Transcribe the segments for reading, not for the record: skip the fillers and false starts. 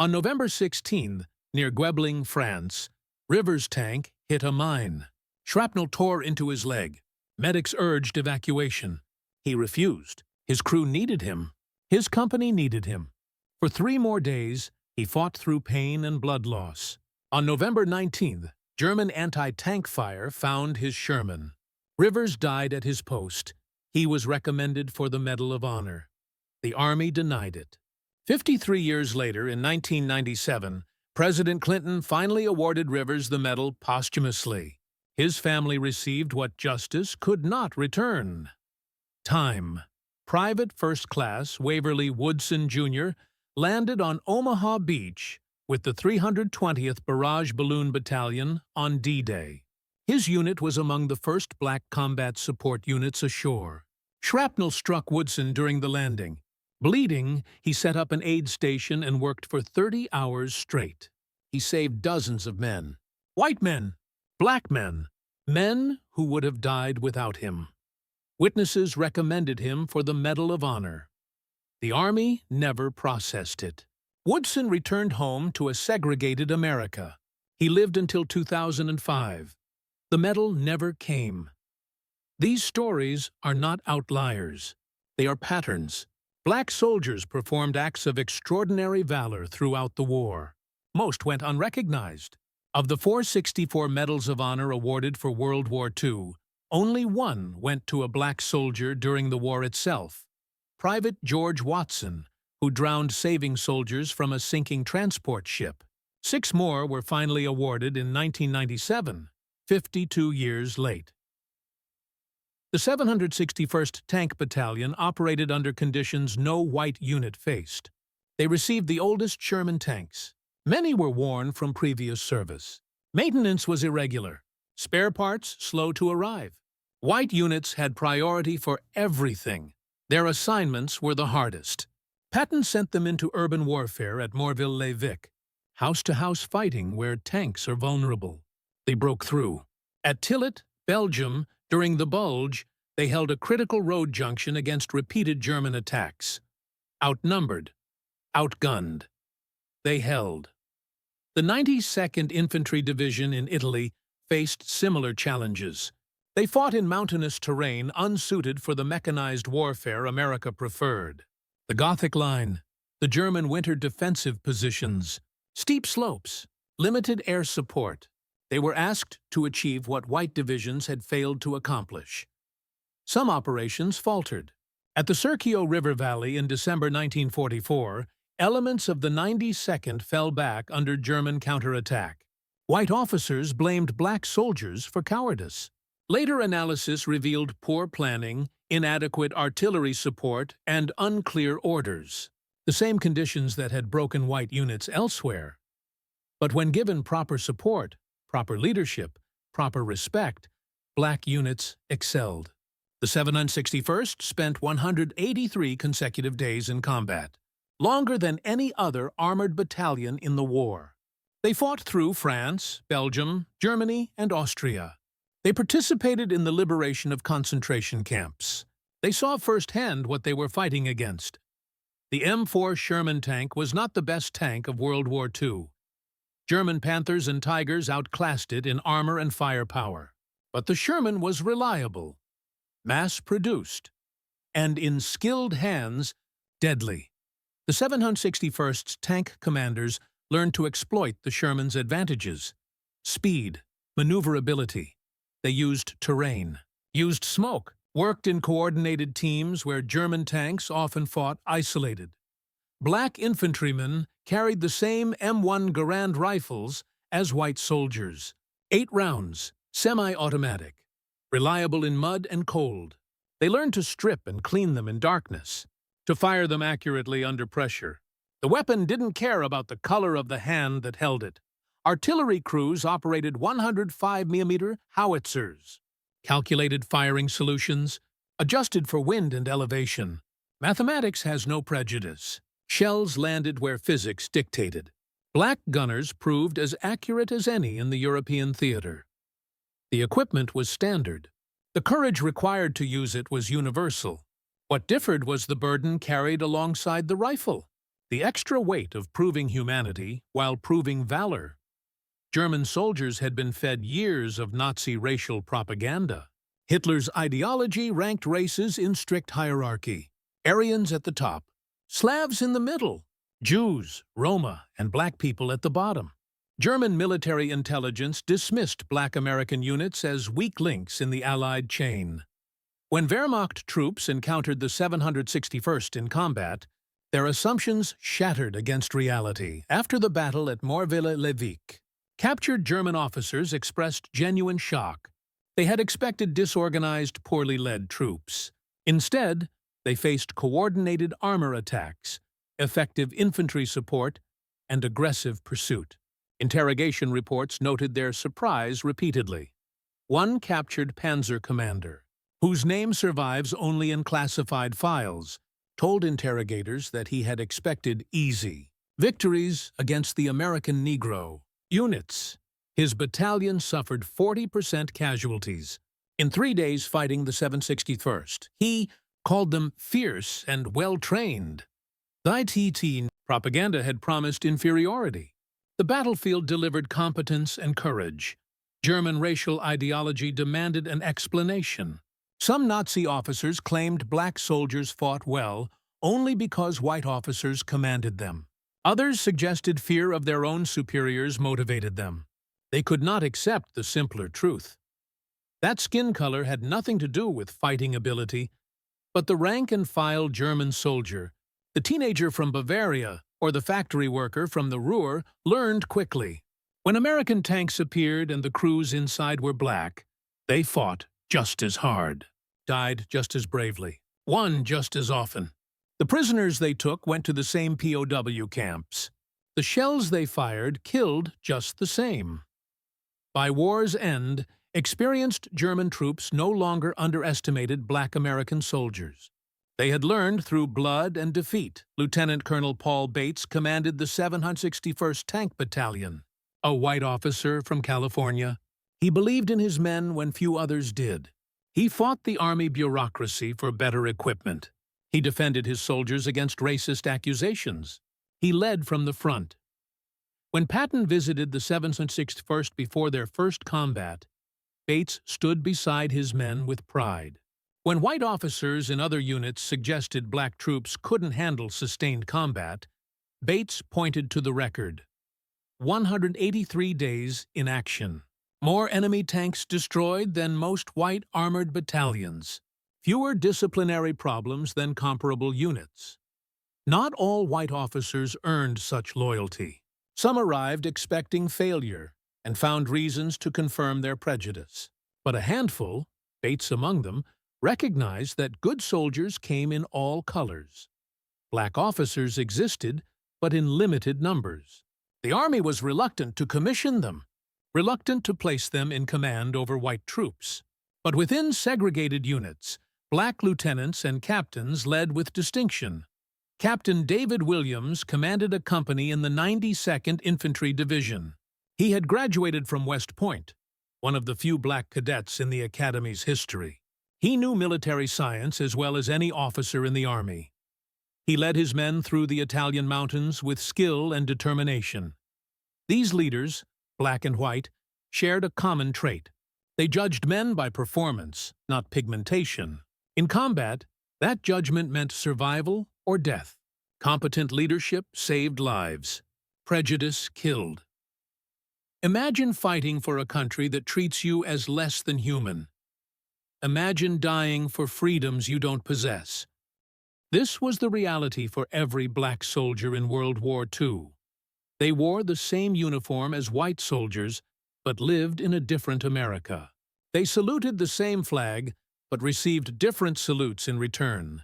On November 16th, near Guebling, France, Rivers' tank hit a mine. Shrapnel tore into his leg. Medics urged evacuation. He refused. His crew needed him. His company needed him. For 3 more days, he fought through pain and blood loss. On November 19th, German anti-tank fire found his Sherman. Rivers died at his post. He was recommended for the Medal of Honor. The Army denied it. 53 years later, in 1997, President Clinton finally awarded Rivers the medal posthumously. His family received what justice could not return. Time. Private First Class Waverly Woodson, Jr. landed on Omaha Beach with the 320th Barrage Balloon Battalion on D-Day. His unit was among the first black combat support units ashore. Shrapnel struck Woodson during the landing. Bleeding, he set up an aid station and worked for 30 hours straight. He saved dozens of men. White men, black men, men who would have died without him. Witnesses recommended him for the Medal of Honor. The Army never processed it. Woodson returned home to a segregated America. He lived until 2005. The medal never came. These stories are not outliers. They are patterns. Black soldiers performed acts of extraordinary valor throughout the war. Most went unrecognized. Of the 464 Medals of Honor awarded for World War II, only 1 went to a black soldier during the war itself. Private George Watson, who drowned saving soldiers from a sinking transport ship. 6 more were finally awarded in 1997, 52 years late. The 761st Tank Battalion operated under conditions no white unit faced. They received the oldest Sherman tanks. Many were worn from previous service. Maintenance was irregular. Spare parts slow to arrive. White units had priority for everything. Their assignments were the hardest. Patton sent them into urban warfare at Morville-les-Vic, house-to-house fighting where tanks are vulnerable. They broke through. At Tillet, Belgium, during the Bulge, they held a critical road junction against repeated German attacks. Outnumbered, outgunned, they held. The 92nd Infantry Division in Italy faced similar challenges. They fought in mountainous terrain unsuited for the mechanized warfare America preferred. The Gothic Line, the German winter defensive positions, steep slopes, limited air support. They were asked to achieve what white divisions had failed to accomplish. Some operations faltered. At the Serchio River Valley in December 1944, elements of the 92nd fell back under German counterattack. White officers blamed black soldiers for cowardice. Later analysis revealed poor planning, inadequate artillery support, and unclear orders, the same conditions that had broken white units elsewhere. But when given proper support, proper leadership, proper respect, black units excelled. The 761st spent 183 consecutive days in combat, longer than any other armored battalion in the war. They fought through France, Belgium, Germany, and Austria. They participated in the liberation of concentration camps. They saw firsthand what they were fighting against. The M4 Sherman tank was not the best tank of World War II. German Panthers and Tigers outclassed it in armor and firepower. But the Sherman was reliable, mass-produced, and in skilled hands, deadly. The 761st's tank commanders learned to exploit the Sherman's advantages: speed, maneuverability. They used terrain, used smoke, worked in coordinated teams where German tanks often fought isolated. Black infantrymen carried the same M1 Garand rifles as white soldiers. 8 rounds, semi-automatic, reliable in mud and cold. They learned to strip and clean them in darkness, to fire them accurately under pressure. The weapon didn't care about the color of the hand that held it. Artillery crews operated 105mm howitzers, calculated firing solutions, adjusted for wind and elevation. Mathematics has no prejudice. Shells landed where physics dictated. Black gunners proved as accurate as any in the European theater. The equipment was standard. The courage required to use it was universal. What differed was the burden carried alongside the rifle. the extra weight of proving humanity while proving valor. German soldiers had been fed years of Nazi racial propaganda. Hitler's ideology ranked races in strict hierarchy. Aryans at the top, Slavs in the middle, Jews, Roma, and black people at the bottom. German military intelligence dismissed black American units as weak links in the Allied chain. When Wehrmacht troops encountered the 761st in combat, their assumptions shattered against reality. After the battle at Morville-le-Vicq, captured German officers expressed genuine shock. They had expected disorganized, poorly led troops. Instead, they faced coordinated armor attacks, effective infantry support, and aggressive pursuit. Interrogation reports noted their surprise repeatedly. One captured panzer commander, whose name survives only in classified files, told interrogators that he had expected easy victories against the American Negro units. His battalion suffered 40% casualties in 3 days fighting the 761st. He called them fierce and well-trained. The ITT propaganda had promised inferiority. The battlefield delivered competence and courage. German racial ideology demanded an explanation. Some Nazi officers claimed black soldiers fought well only because white officers commanded them. Others suggested fear of their own superiors motivated them. They could not accept the simpler truth. That skin color had nothing to do with fighting ability, but the rank-and-file German soldier, the teenager from Bavaria, or the factory worker from the Ruhr, learned quickly. When American tanks appeared and the crews inside were black, they fought just as hard, died just as bravely, won just as often. The prisoners they took went to the same POW camps. The shells they fired killed just the same. By war's end, experienced German troops no longer underestimated black American soldiers. They had learned through blood and defeat. Lieutenant Colonel Paul Bates commanded the 761st Tank Battalion, a white officer from California. He believed in his men when few others did. He fought the Army bureaucracy for better equipment. He defended his soldiers against racist accusations. He led from the front. When Patton visited the 761st before their first combat, Bates stood beside his men with pride. When white officers in other units suggested black troops couldn't handle sustained combat, Bates pointed to the record. 183 days in action. More enemy tanks destroyed than most white armored battalions. Fewer disciplinary problems than comparable units. Not all white officers earned such loyalty. Some arrived expecting failure and found reasons to confirm their prejudice. But a handful, Bates among them, recognized that good soldiers came in all colors. Black officers existed, but in limited numbers. The Army was reluctant to commission them, reluctant to place them in command over white troops. But within segregated units, black lieutenants and captains led with distinction. Captain David Williams commanded a company in the 92nd Infantry Division. He had graduated from West Point, one of the few black cadets in the Academy's history. He knew military science as well as any officer in the Army. He led his men through the Italian mountains with skill and determination. These leaders, black and white, shared a common trait. They judged men by performance, not pigmentation. In combat, that judgment meant survival or death. Competent leadership saved lives. Prejudice killed. Imagine fighting for a country that treats you as less than human. Imagine dying for freedoms you don't possess. This was the reality for every black soldier in World War II. They wore the same uniform as white soldiers, but lived in a different America. They saluted the same flag, but received different salutes in return.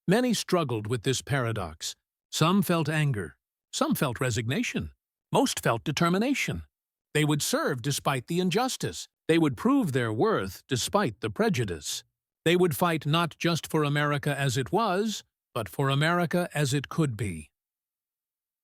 Many struggled with this paradox. Some felt anger. Some felt resignation. Most felt determination. They would serve despite the injustice. They would prove their worth despite the prejudice. They would fight not just for America as it was, but for America as it could be.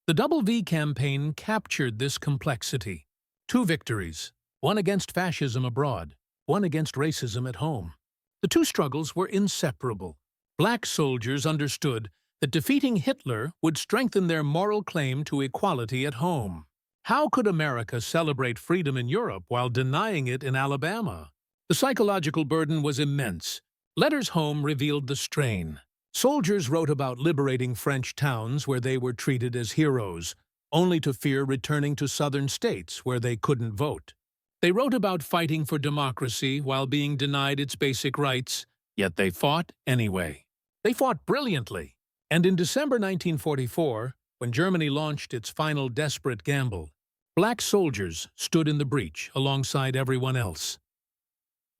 The WWII campaign captured this complexity. 2 victories, one against fascism abroad, one against racism at home. The 2 struggles were inseparable. Black soldiers understood that defeating Hitler would strengthen their moral claim to equality at home. How could America celebrate freedom in Europe while denying it in Alabama? The psychological burden was immense. Letters home revealed the strain. Soldiers wrote about liberating French towns where they were treated as heroes, only to fear returning to southern states where they couldn't vote. They wrote about fighting for democracy while being denied its basic rights, yet they fought anyway. They fought brilliantly. And in December 1944, when Germany launched its final desperate gamble, black soldiers stood in the breach alongside everyone else.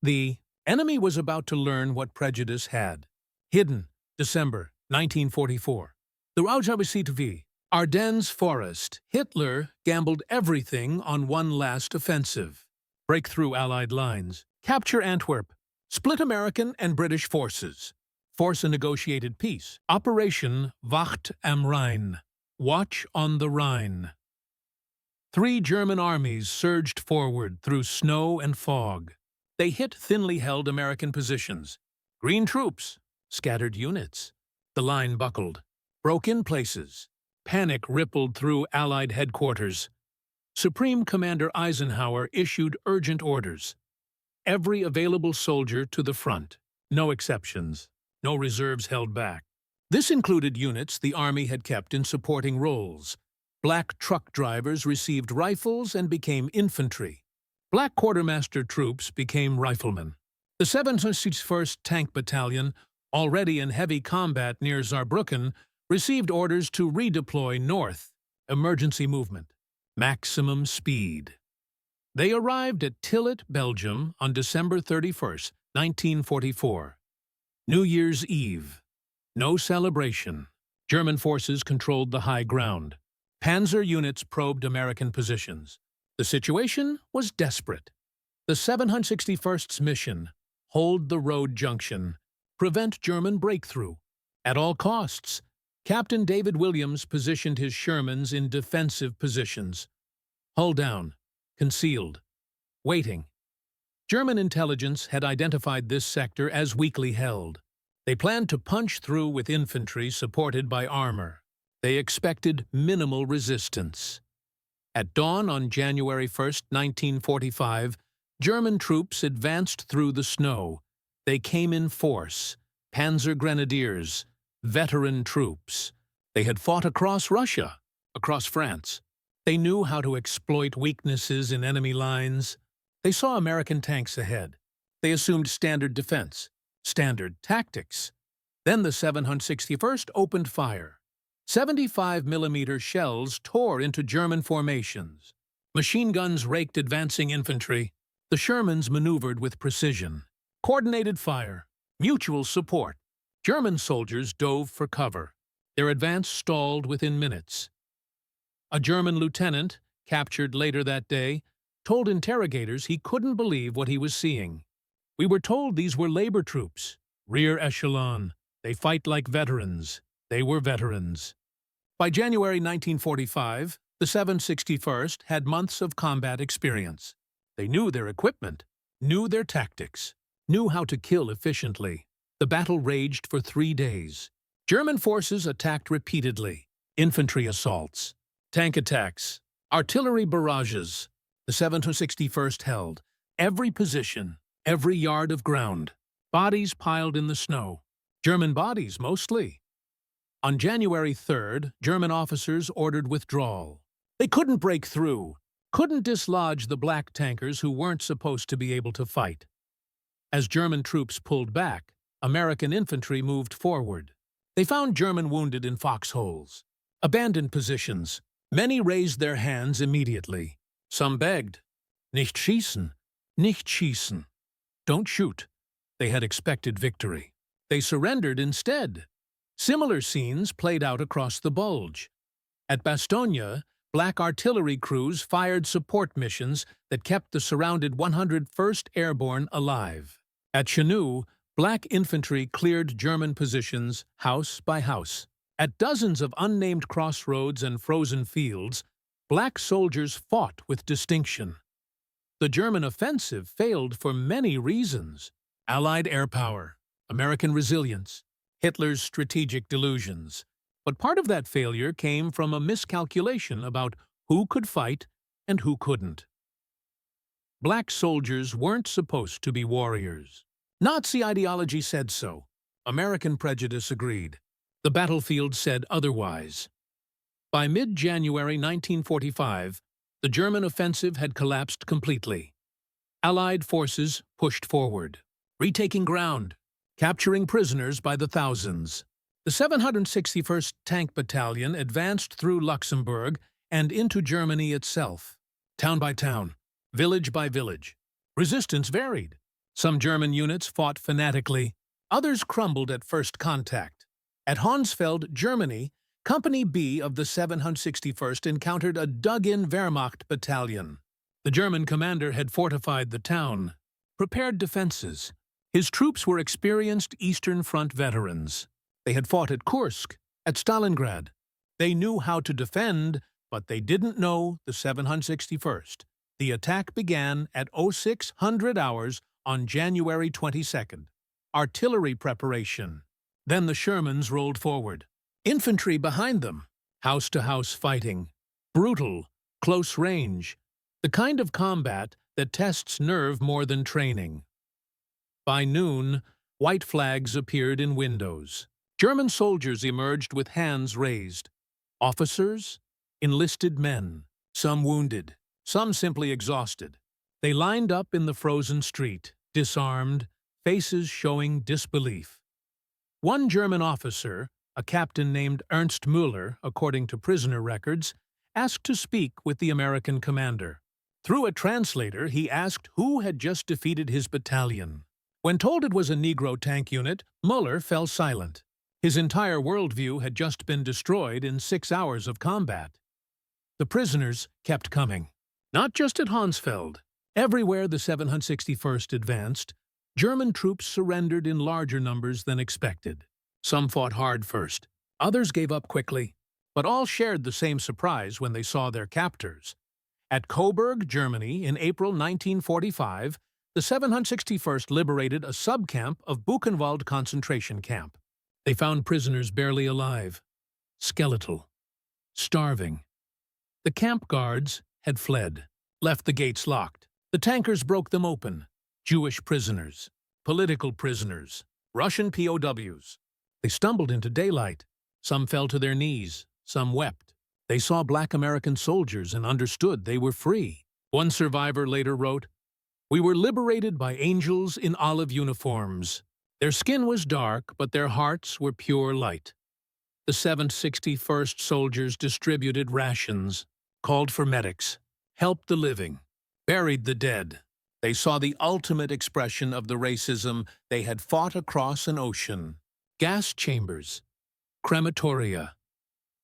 The enemy was about to learn what prejudice had. Hidden, December 1944. The WWII, Ardennes Forest. Hitler gambled everything on one last offensive. Break through Allied lines. Capture Antwerp. Split American and British forces. Force a negotiated peace. Operation Wacht am Rhein. Watch on the Rhine. 3 German armies surged forward through snow and fog. They hit thinly held American positions. Green troops, scattered units. The line buckled, broke in places. Panic rippled through Allied headquarters. Supreme Commander Eisenhower issued urgent orders. Every available soldier to the front. No exceptions. No reserves held back. This included units the Army had kept in supporting roles. Black truck drivers received rifles and became infantry. Black quartermaster troops became riflemen. The 761st Tank Battalion, already in heavy combat near Saarbrücken, received orders to redeploy north, emergency movement, maximum speed. They arrived at Tillet, Belgium on December 31st, 1944. New Year's Eve. No celebration. German forces controlled the high ground. Panzer units probed American positions. The situation was desperate. The 761st's mission: hold the road junction, prevent German breakthrough. At all costs, Captain David Williams positioned his Shermans in defensive positions. Hull down, concealed, waiting. German intelligence had identified this sector as weakly held. They planned to punch through with infantry supported by armor. They expected minimal resistance. At dawn on January 1st, 1945, German troops advanced through the snow. They came in force, Panzer Grenadiers, veteran troops. They had fought across Russia, across France. They knew how to exploit weaknesses in enemy lines. They saw American tanks ahead. They assumed standard defense, standard tactics. Then the 761st opened fire. 75mm shells tore into German formations. Machine guns raked advancing infantry. The Shermans maneuvered with precision. Coordinated fire, mutual support. German soldiers dove for cover. Their advance stalled within minutes. A German lieutenant, captured later that day, told interrogators he couldn't believe what he was seeing. We were told these were labor troops, rear echelon. They fight like veterans. They were veterans. By January 1945, the 761st had months of combat experience. They knew their equipment, knew their tactics, knew how to kill efficiently. The battle raged for 3 days. German forces attacked repeatedly. Infantry assaults, tank attacks, artillery barrages. The 761st held every position, every yard of ground. Bodies piled in the snow. German bodies, mostly. On January 3rd, German officers ordered withdrawal. They couldn't break through, couldn't dislodge the black tankers who weren't supposed to be able to fight. As German troops pulled back, American infantry moved forward. They found German wounded in foxholes, abandoned positions. Many raised their hands immediately. Some begged, "Nicht schießen, nicht schießen." Don't shoot. They had expected victory. They surrendered instead. Similar scenes played out across the Bulge. At Bastogne, black artillery crews fired support missions that kept the surrounded 101st Airborne alive. At Chenu, black infantry cleared German positions house by house. At dozens of unnamed crossroads and frozen fields, black soldiers fought with distinction. The German offensive failed for many reasons: Allied air power, American resilience, Hitler's strategic delusions. But part of that failure came from a miscalculation about who could fight and who couldn't. Black soldiers weren't supposed to be warriors. Nazi ideology said so. American prejudice agreed. The battlefield said otherwise. By mid-January 1945, the German offensive had collapsed completely. Allied forces pushed forward, retaking ground, capturing prisoners by the thousands. The 761st Tank Battalion advanced through Luxembourg and into Germany itself, town by town, village by village. Resistance varied. Some German units fought fanatically, others crumbled at first contact. At Honsfeld, Germany, Company B of the 761st encountered a dug-in Wehrmacht battalion. The German commander had fortified the town, prepared defenses. His troops were experienced Eastern Front veterans. They had fought at Kursk, at Stalingrad. They knew how to defend, but they didn't know the 761st. The attack began at 0600 hours on January 22nd. Artillery preparation. Then the Shermans rolled forward. Infantry behind them. House-to-house fighting. Brutal, close range. The kind of combat that tests nerve more than training. By noon, white flags appeared in windows. German soldiers emerged with hands raised. Officers, enlisted men, some wounded, some simply exhausted. They lined up in the frozen street, disarmed, faces showing disbelief. One German officer, a captain named Ernst Müller, according to prisoner records, asked to speak with the American commander. Through a translator, he asked who had just defeated his battalion. When told it was a Negro tank unit, Müller fell silent. His entire worldview had just been destroyed in 6 hours of combat. The prisoners kept coming. Not just at Honsfeld. Everywhere the 761st advanced, German troops surrendered in larger numbers than expected. Some fought hard first. Others gave up quickly. But all shared the same surprise when they saw their captors. At Coburg, Germany, in April 1945, the 761st liberated a subcamp of Buchenwald concentration camp. They found prisoners barely alive, skeletal, starving. The camp guards had fled, left the gates locked. The tankers broke them open. Jewish prisoners, political prisoners, Russian POWs. They stumbled into daylight. Some fell to their knees, some wept. They saw black American soldiers and understood they were free. One survivor later wrote, "We were liberated by angels in olive uniforms. Their skin was dark, but their hearts were pure light." The 761st soldiers distributed rations, called for medics, helped the living, buried the dead. They saw the ultimate expression of the racism they had fought across an ocean. Gas chambers, crematoria,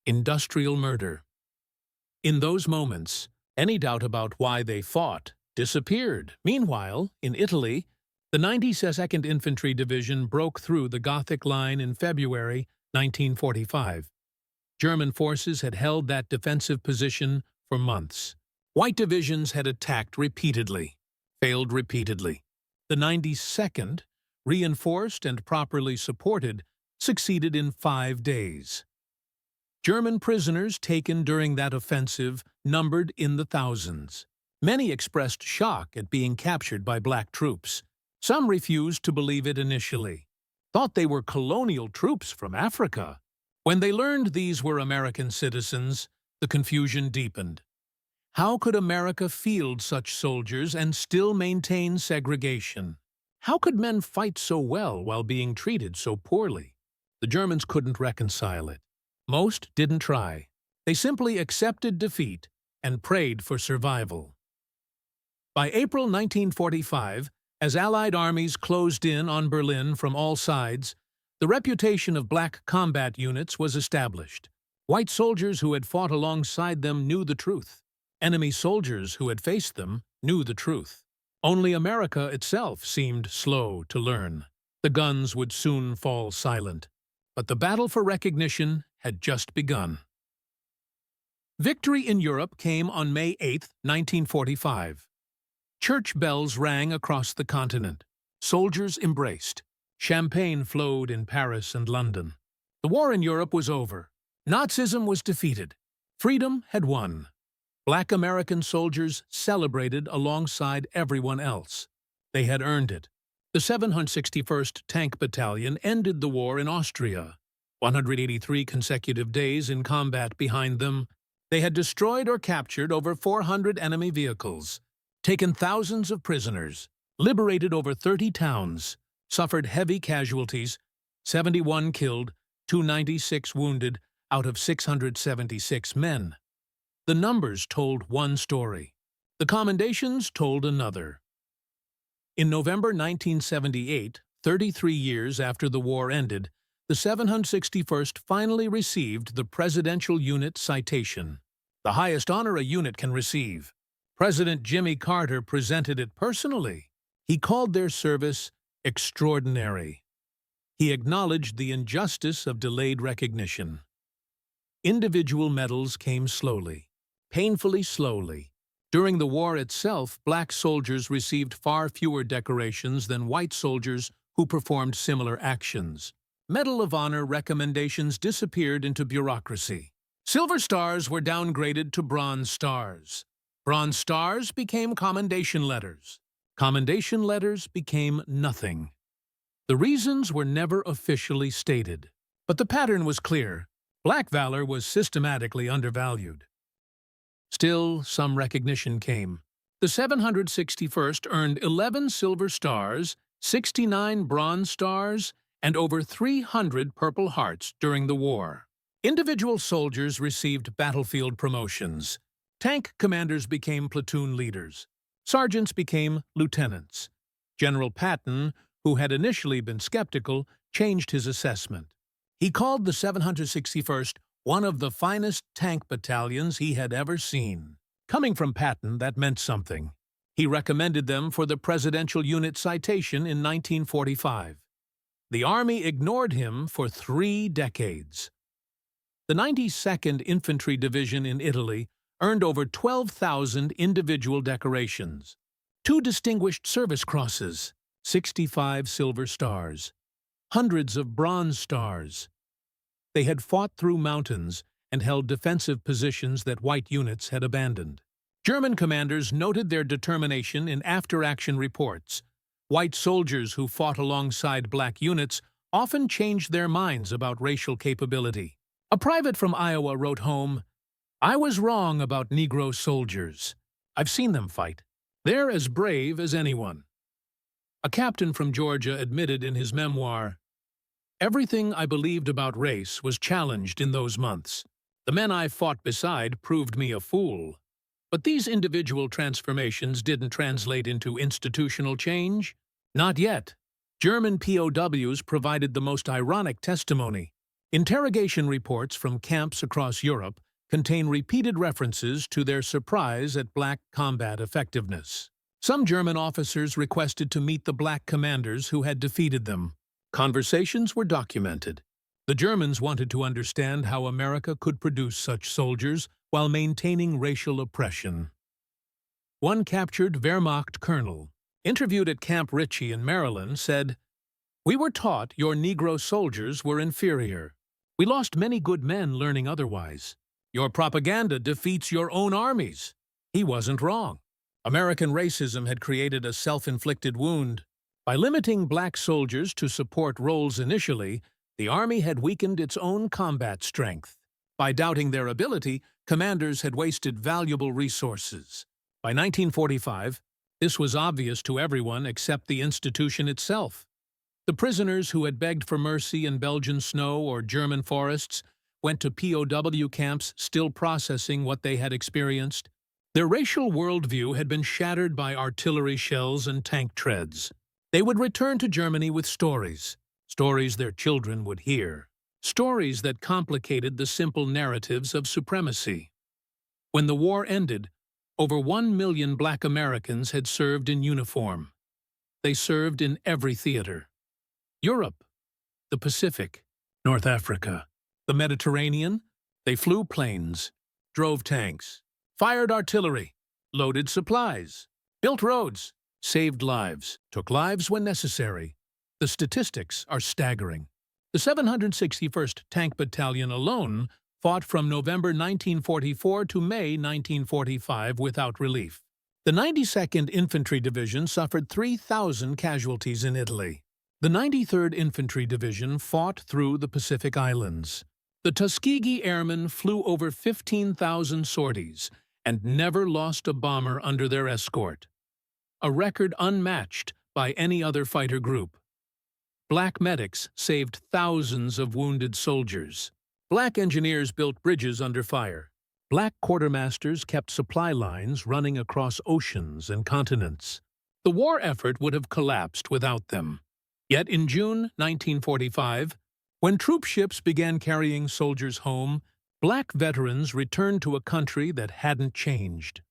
industrial murder. In those moments, any doubt about why they fought disappeared. Meanwhile, in Italy, the 92nd Infantry Division broke through the Gothic Line in February 1945. German forces had held that defensive position for months. White divisions had attacked repeatedly, failed repeatedly. The 92nd, reinforced and properly supported, succeeded in 5 days. German prisoners taken during that offensive numbered in the thousands. Many expressed shock at being captured by black troops. Some refused to believe it initially, thought they were colonial troops from Africa. When they learned these were American citizens, the confusion deepened. How could America field such soldiers and still maintain segregation? How could men fight so well while being treated so poorly? The Germans couldn't reconcile it. Most didn't try. They simply accepted defeat and prayed for survival. By April 1945, as Allied armies closed in on Berlin from all sides, the reputation of black combat units was established. White soldiers who had fought alongside them knew the truth. Enemy soldiers who had faced them knew the truth. Only America itself seemed slow to learn. The guns would soon fall silent. But the battle for recognition had just begun. Victory in Europe came on May 8, 1945. Church bells rang across the continent. Soldiers embraced. Champagne flowed in Paris and London. The war in Europe was over. Nazism was defeated. Freedom had won. Black American soldiers celebrated alongside everyone else. They had earned it. The 761st Tank Battalion ended the war in Austria. 183 consecutive days in combat behind them, they had destroyed or captured over 400 enemy vehicles, taken thousands of prisoners, liberated over 30 towns, suffered heavy casualties, 71 killed, 296 wounded out of 676 men. The numbers told one story. The commendations told another. In November 1978, 33 years after the war ended, the 761st finally received the Presidential Unit Citation, the highest honor a unit can receive. President Jimmy Carter presented it personally. He called their service extraordinary. He acknowledged the injustice of delayed recognition. Individual medals came slowly, painfully slowly. During the war itself, black soldiers received far fewer decorations than white soldiers who performed similar actions. Medal of Honor recommendations disappeared into bureaucracy. Silver stars were downgraded to bronze stars. Bronze stars became commendation letters. Commendation letters became nothing. The reasons were never officially stated, but the pattern was clear. Black valor was systematically undervalued. Still, some recognition came. The 761st earned 11 silver stars, 69 bronze stars, and over 300 Purple Hearts during the war. Individual soldiers received battlefield promotions. Tank commanders became platoon leaders. Sergeants became lieutenants. General Patton, who had initially been skeptical, changed his assessment. He called the 761st one of the finest tank battalions he had ever seen. Coming from Patton, that meant something. He recommended them for the Presidential Unit Citation in 1945. The Army ignored him for 3 decades. The 92nd Infantry Division in Italy earned over 12,000 individual decorations, 2 Distinguished Service Crosses, 65 Silver Stars, hundreds of Bronze Stars. They had fought through mountains and held defensive positions that white units had abandoned. German commanders noted their determination in after-action reports. White soldiers who fought alongside black units often changed their minds about racial capability. A private from Iowa wrote home, "I was wrong about Negro soldiers. I've seen them fight. They're as brave as anyone." A captain from Georgia admitted in his memoir, "Everything I believed about race was challenged in those months. The men I fought beside proved me a fool." But these individual transformations didn't translate into institutional change. Not yet. German POWs provided the most ironic testimony. Interrogation reports from camps across Europe contain repeated references to their surprise at black combat effectiveness. Some German officers requested to meet the black commanders who had defeated them. Conversations were documented. The Germans wanted to understand how America could produce such soldiers while maintaining racial oppression. One captured Wehrmacht colonel, interviewed at Camp Ritchie in Maryland, said, "We were taught your Negro soldiers were inferior. We lost many good men learning otherwise. Your propaganda defeats your own armies." He wasn't wrong. American racism had created a self-inflicted wound. By limiting black soldiers to support roles initially, the Army had weakened its own combat strength. By doubting their ability, commanders had wasted valuable resources. By 1945, this was obvious to everyone except the institution itself. The prisoners who had begged for mercy in Belgian snow or German forests went to POW camps still processing what they had experienced. Their racial worldview had been shattered by artillery shells and tank treads. They would return to Germany with stories their children would hear, stories that complicated the simple narratives of supremacy. When the war ended, over 1 million black Americans had served in uniform. They served in every theater. Europe, the Pacific, North Africa, the Mediterranean. They flew planes, drove tanks, fired artillery, loaded supplies, built roads, saved lives, took lives when necessary. The statistics are staggering. The 761st Tank Battalion alone fought from November 1944 to May 1945 without relief. The 92nd Infantry Division suffered 3,000 casualties in Italy. The 93rd Infantry Division fought through the Pacific Islands. The Tuskegee Airmen flew over 15,000 sorties and never lost a bomber under their escort, a record unmatched by any other fighter group. Black medics saved thousands of wounded soldiers. Black engineers built bridges under fire. Black quartermasters kept supply lines running across oceans and continents. The war effort would have collapsed without them. Yet in June 1945, when troop ships began carrying soldiers home, black veterans returned to a country that hadn't changed.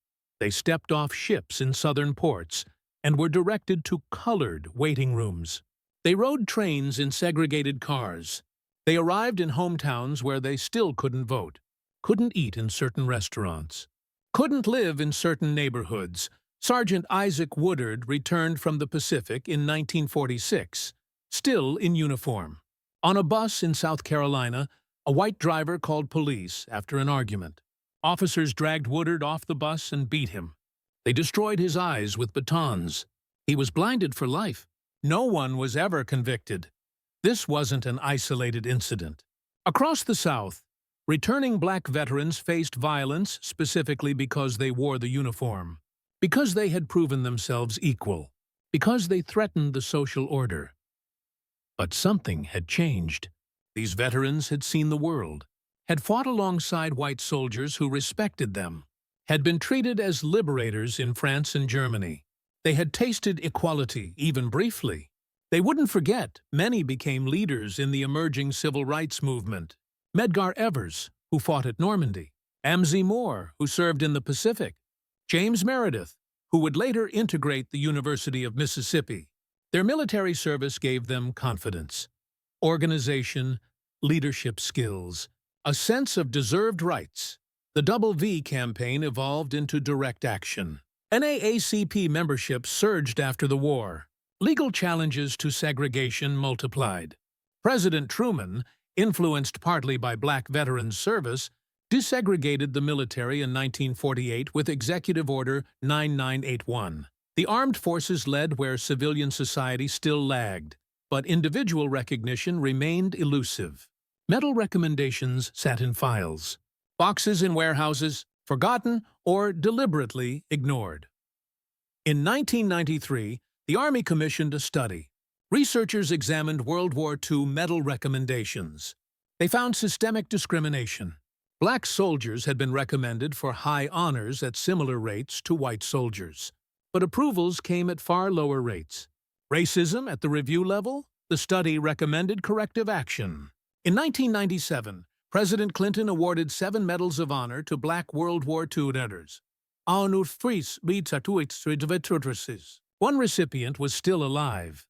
They stepped off ships in southern ports and were directed to colored waiting rooms. They rode trains in segregated cars. They arrived in hometowns where they still couldn't vote, couldn't eat in certain restaurants, couldn't live in certain neighborhoods. Sergeant Isaac Woodard returned from the Pacific in 1946, still in uniform. On a bus in South Carolina, a white driver called police after an argument. Officers dragged Woodard off the bus and beat him. They destroyed his eyes with batons. He was blinded for life. No one was ever convicted. This wasn't an isolated incident. Across the South, returning black veterans faced violence specifically because they wore the uniform, because they had proven themselves equal, because they threatened the social order. But something had changed. These veterans had seen the world, had fought alongside white soldiers who respected them, had been treated as liberators in France and Germany. They had tasted equality, even briefly. They wouldn't forget many became leaders in the emerging civil rights movement. Medgar Evers, who fought at Normandy. Amzie Moore, who served in the Pacific. James Meredith, who would later integrate the University of Mississippi. Their military service gave them confidence, organization, leadership skills, a sense of deserved rights. The WWII campaign evolved into direct action. NAACP membership surged after the war. Legal challenges to segregation multiplied. President Truman, influenced partly by black veterans' service, desegregated the military in 1948 with Executive Order 9981. The armed forces led where civilian society still lagged, but individual recognition remained elusive. Medal recommendations sat in files, boxes in warehouses, forgotten or deliberately ignored. In 1993, the Army commissioned a study. Researchers examined World War II medal recommendations. They found systemic discrimination. Black soldiers had been recommended for high honors at similar rates to white soldiers, but approvals came at far lower rates. Racism at the review level? The study recommended corrective action. In 1997, President Clinton awarded 7 Medals of Honor to black World War II veterans. One recipient was still alive.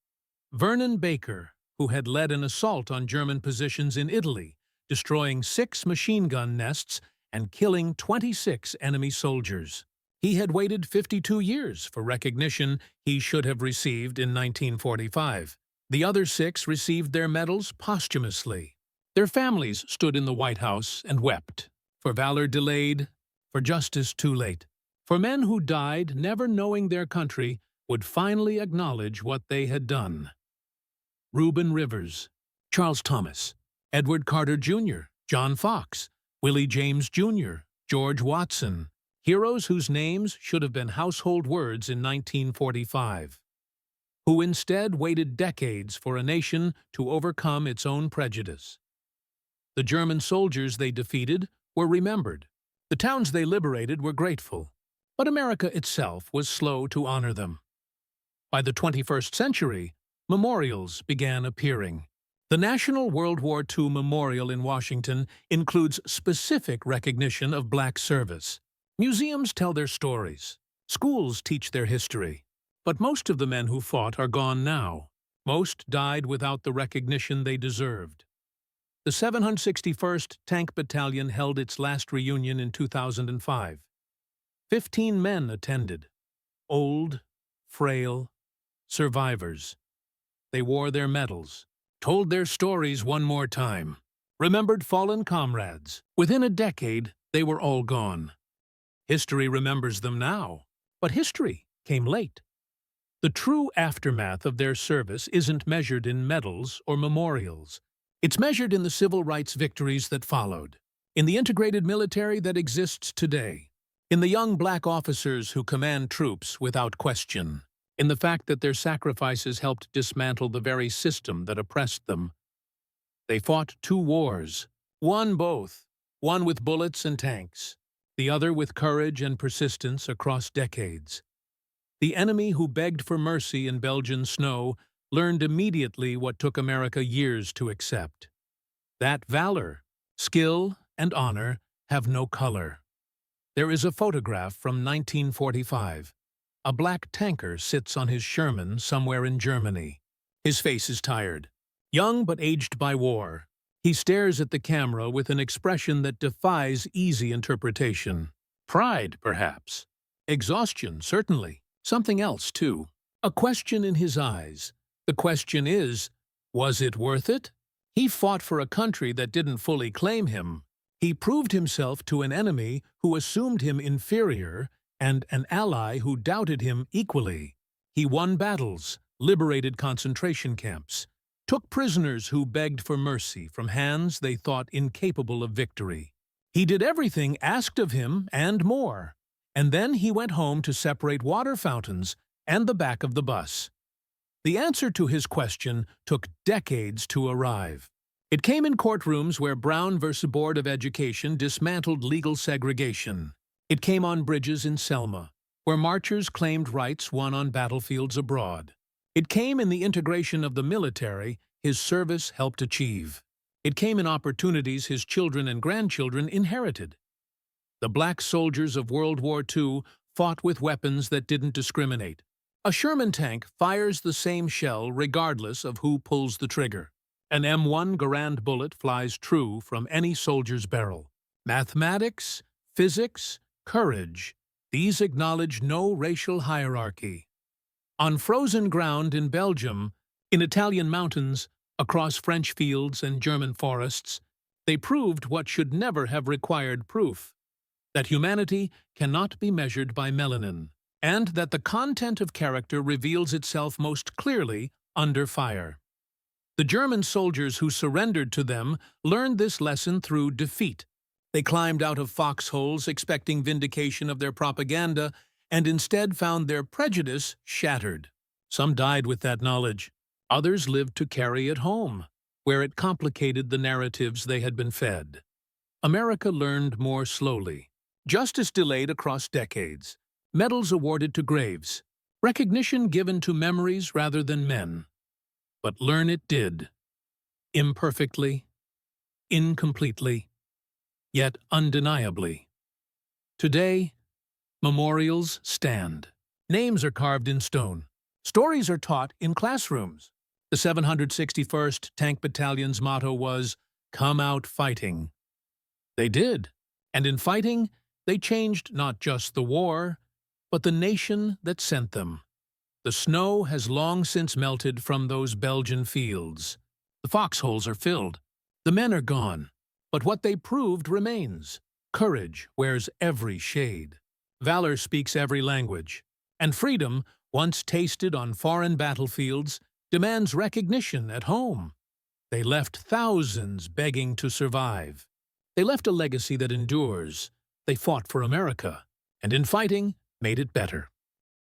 Vernon Baker, who had led an assault on German positions in Italy, destroying 6 machine gun nests and killing 26 enemy soldiers. He had waited 52 years for recognition he should have received in 1945. The other 6 received their medals posthumously. Their families stood in the White House and wept. For valor delayed, for justice too late. For men who died never knowing their country would finally acknowledge what they had done. Reuben Rivers, Charles Thomas, Edward Carter Jr., John Fox, Willie James Jr., George Watson, heroes whose names should have been household words in 1945, who instead waited decades for a nation to overcome its own prejudice. The German soldiers they defeated were remembered. The towns they liberated were grateful, but America itself was slow to honor them. By the 21st century, memorials began appearing. The National World War II Memorial in Washington includes specific recognition of black service. Museums tell their stories. Schools teach their history. But most of the men who fought are gone now. Most died without the recognition they deserved. The 761st Tank Battalion held its last reunion in 2005. 15 men attended. Old, frail, survivors. They wore their medals, told their stories one more time. remembered fallen comrades. Within a decade, they were all gone. History remembers them now, but history came late. The true aftermath of their service isn't measured in medals or memorials. It's measured in the civil rights victories that followed, in the integrated military that exists today, in the young black officers who command troops without question, in the fact that their sacrifices helped dismantle the very system that oppressed them. They fought 2 wars, won both, one with bullets and tanks, the other with courage and persistence across decades. The enemy who begged for mercy in Belgian snow learned immediately what took America years to accept. That valor, skill, and honor have no color. There is a photograph from 1945. A black tanker sits on his Sherman somewhere in Germany. His face is tired. Young but aged by war, he stares at the camera with an expression that defies easy interpretation. Pride, perhaps. Exhaustion, certainly. Something else, too. A question in his eyes. The question is, was it worth it? He fought for a country that didn't fully claim him. He proved himself to an enemy who assumed him inferior and an ally who doubted him equally. He won battles, liberated concentration camps, took prisoners who begged for mercy from hands they thought incapable of victory. He did everything asked of him and more. And then he went home to separate water fountains and the back of the bus. The answer to his question took decades to arrive. It came in courtrooms where Brown versus Board of Education dismantled legal segregation. It came on bridges in Selma, where marchers claimed rights won on battlefields abroad. It came in the integration of the military his service helped achieve. It came in opportunities his children and grandchildren inherited. The black soldiers of World War II fought with weapons that didn't discriminate. A Sherman tank fires the same shell regardless of who pulls the trigger. An M1 Garand bullet flies true from any soldier's barrel. Mathematics, physics, courage, these acknowledge no racial hierarchy. On frozen ground in Belgium, in Italian mountains, across French fields and German forests, they proved what should never have required proof: that humanity cannot be measured by melanin, and that the content of character reveals itself most clearly under fire. The German soldiers who surrendered to them learned this lesson through defeat. They climbed out of foxholes expecting vindication of their propaganda, and instead found their prejudice shattered. Some died with that knowledge. Others lived to carry it home, where it complicated the narratives they had been fed. America learned more slowly. Justice delayed across decades. Medals awarded to graves. Recognition given to memories rather than men. But learn it did. Imperfectly, incompletely, yet undeniably. Today, memorials stand. Names are carved in stone. Stories are taught in classrooms. The 761st Tank Battalion's motto was, "Come out fighting." They did, and in fighting, they changed not just the war, but the nation that sent them. The snow has long since melted from those Belgian fields. The foxholes are filled. The men are gone. But what they proved remains. Courage wears every shade. Valor speaks every language. And freedom, once tasted on foreign battlefields, demands recognition at home. They left thousands begging to survive. They left a legacy that endures. They fought for America, and in fighting, made it better.